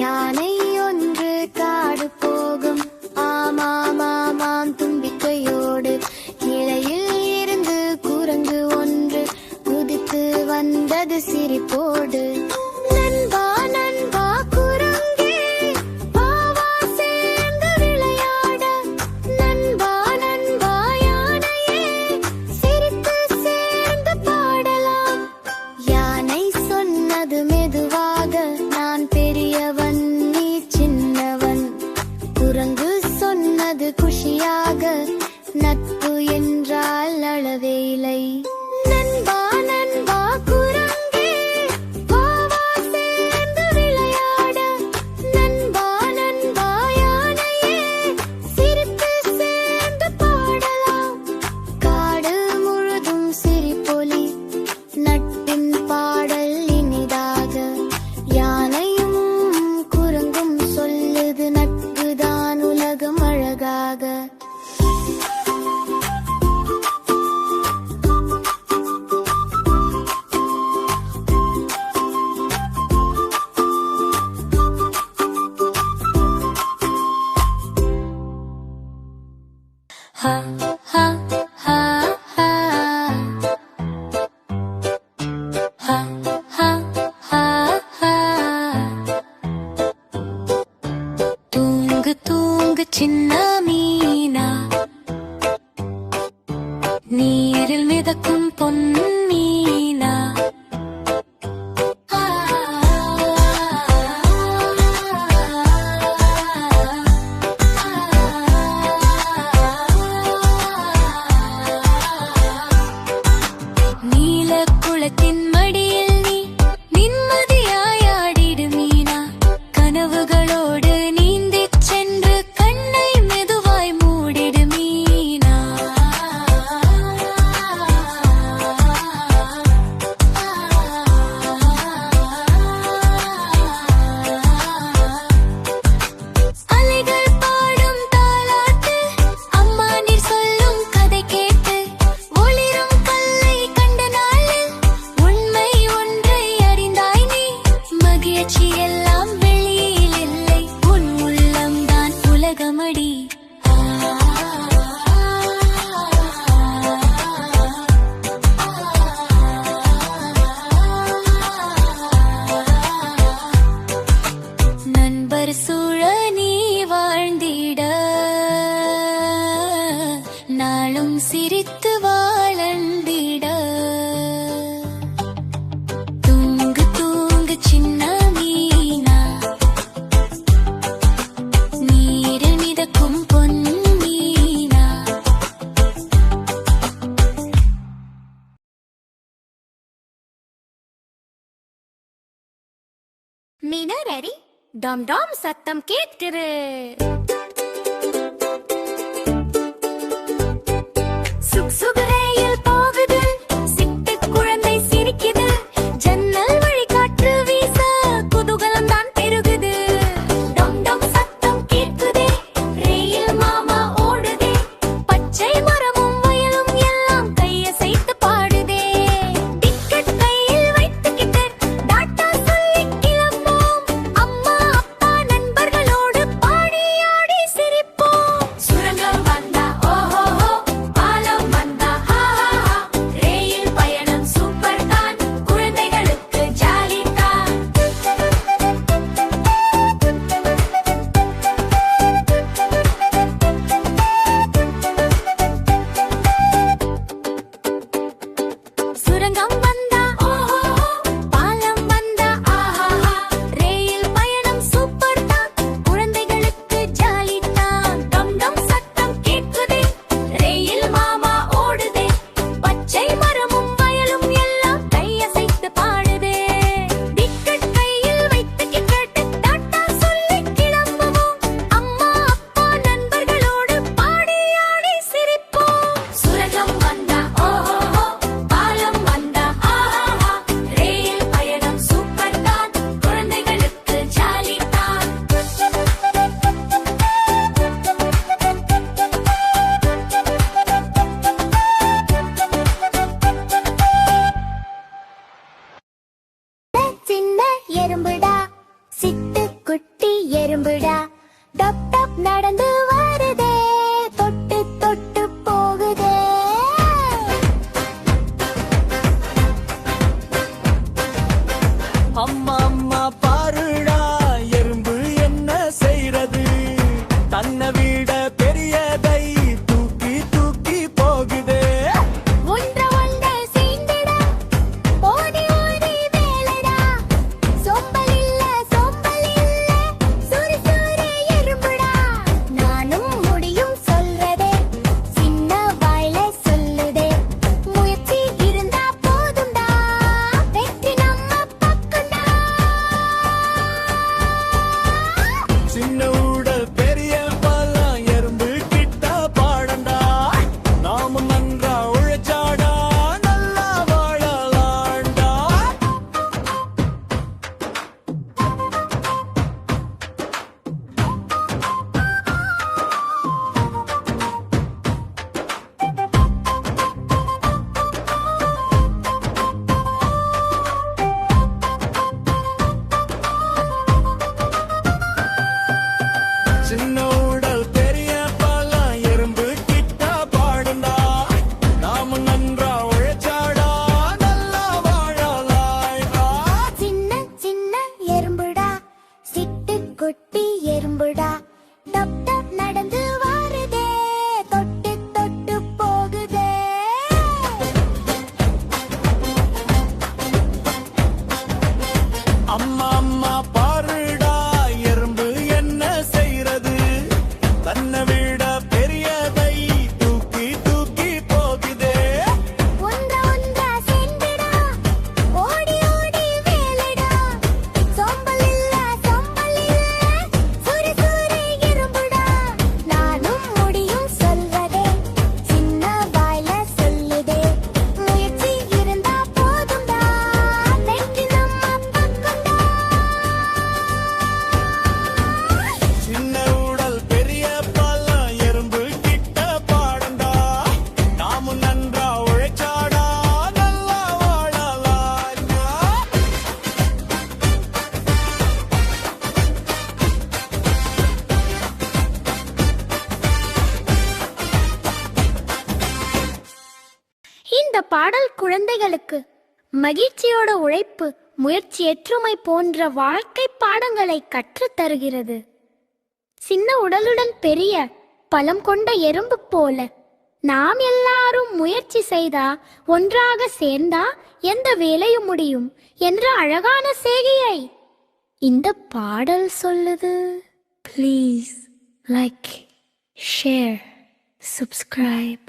யானை ஒன்று காடு போகும், ஆமாம் தும்பிக்கையோடு. இலையில் இருந்து குரங்கு ஒன்று குதித்து வந்தது சிரிப்போடு. நண்பா நண்பா குரங்கே, வா வா சேர்ந்து விளையாட. நண்பா நண்பா யானையே, சிரித்து சேர்ந்து பாடலாம். யானை சொன்னது மெதுவாக, நான் பெரியவன் நீ சின்னவன். குரங்கு சொன்னது குஷியாக, நட்பு என்றால் அளவே இல்லை. நண்பா நண்பா குரங்கே, வா வா சேர்ந்து விளையாட. நண்பா நண்பா யானையே, சிரித்து சேர்ந்து பாடலாம். காடு முழுதும் சிரிப்பொலி, நட்பின் பாடல் இனிதாக. யானையும் குரங்கும் சொல்லுது, நட்புதான் உலகம் அழகாக. Ha ha ha ha ha ha ha ha. தூங்கு தூங்கு சின்ன மீனா, நீரில் மிதக்கும் பொன்மீனா. நீல குளத்தின் மடியில் நீ நிம்மதியாயாடிடு மீனா. கனவுகளோடு நீந்திச் சென்று கண்ணை மெதுவாய் மூடிடு மீனா. அலைகள் பாடும் தாலாட்டு, அம்மா நீர் சொல்லும் கதை கேட்டு. ஒளிரும் கல்லை கண்ட நாளில் உண்மை ஒன்றை அறிந்தாய் நீ. மகிழ்ச்சி எல்லாம் வெளியில் இல்லை, உன் உள்ளம்தான் உலகமடி. நண்பர் சூழ நீ வாழ்ந்திட, நாளும் சிரித்து வாழந்திட. தூங்கு தூங்கு சின்ன மீனா, நீரில் மிதக்கும் பொன்மீனா. மீனரரி டாம் டாம் சத்தம் கேட்குது. சுக் சுக் ரயில் போகுது, சிட்டுக் குழந்தை சிரிக்குது. ஜன்னல் வழி காற்று வீச குதூகலம் தான் பெருகுது. டாம் டாம் சத்தம் கேட்குதே, ரயில் மாமா ஓடுதே. பச்சை மரமும் வயலும் எல்லாம் கையசைத்து பாடுதே. டிக்கெட் கையில் வைத்துக்கிட்டு டாட்டா சொல்லி கிளம்போம். அம்மா அப்பா நண்பர்களோடு பாடி ஆடி சிரிப்போம். சுரங்கம் வந்தா ஓஹோஹோ, பாலம் வந்தா ஹாஹாஹா. ரயில் பயணம் சூப்பர் தான், குழந்தைகளுக்கு ஜாலி தான். சுரங்கம் வந்தா ஓஹோஹோ, பாலம் வந்தா ஆஹாஹா. ரயில் பயணம் சூப்பர் தான், குழந்தைகளுக்கு ஜாலி தான். டம் டம் சத்தம் கேட்குதே, ரயில் மாமா ஓடுதே. பச்சை மரமும் வயலும் எல்லாம் கையசைத்து பாடுதே. டிக்கெட் கையில் வைத்துக்கிட்டு டாட்டா சொல்லி கிளம்புவோம். அம்மா அப்பா நண்பர்களோடு பாடி ஆடி சிரிப்போம். சுரங்கம் வந்தா ஓஹோஹோ, பாலம் வந்தா ஆஹாஹா. ரயில் பயணம் சூப்பர் தான், குழந்தைகளுக்கு ஜாலி தான். சின்ன எறும்புடா, சிட்டுக்குட்டி எறும்புடா டப் டப் நடந்து வருதே தொட்டு தொட்டு போகுதே அம்மா அம்மா பாருடா எறும்பு என்ன செய்யறது தன்னை விட பெரியதை தூக்கி தூக்கி போகுதே ஒன்ற ஒன்ற சேர்ந்துடா ஓடி ஓடி வேலைடா சோம்பல் இல்ல சுறு சுறு எறும்புடா நானும் முடியும் சொல்றதே சின்ன வாயில சொல்லுதே முயற்சி இருந்தா போதும்டா வெற்றி நம்ம பக்கம்டா சின்ன உடல் பெரிய பலம் எறும்பு கிட்ட பாடண்டா நாம நன்றா உழைச்சாடா நல்லா வாழலாண்டா சின்ன உடல் பெரிய பலம் எறும்பு கிட்ட பாடண்டா நாம நன்றா உழைச்சாடா நல்லா வாழலாண்டா சின்ன சின்ன எறும்புடா சிட்டு குட்டி எறும்புடா டப் டப் நடந்து வருதே தொட்டு தொட்டு போகுதே அம்மா அம்மா பாருடா எறும்பு என்ன செய்யறது தன்னை விட பெரியதை தூக்கி தூக்கி போகுதே ஒன்ற ஒன்ற சேர்ந்துடா ஓடி ஓடி வேலைடா சோம்பல் இல்ல சுறு சுறு எறும்புடா நானும் முடியும் சொல்றதே சின்ன வாயில சொல்லுதே முயற்சி இருந்தா போதும்டா வெற்றி நம்ம பக்கம்டா சின்ன உடல் பெரிய பலம் எறும்பு கிட்ட பாடண்டா நாம நன்றா உழைச்சாடா நல்லா வாழலாண்டா இந்த பாடல் குழந்தைகளுக்கு மகிழ்ச்சியோட உழைப்பு முயற்சியற்றுமை போன்ற வாழ்க்கை பாடங்களை கற்றுத் தருகிறது சின்ன உடலுடன் பெரிய பலம் கொண்ட எறும்பு போல நாம் எல்லாரும் முயற்சி செய்தா ஒன்றாக சேர்ந்தா எந்த வேலையும் முடியும் என்ற அழகான செய்தியை இந்த பாடல் சொல்லுது. Please like share subscribe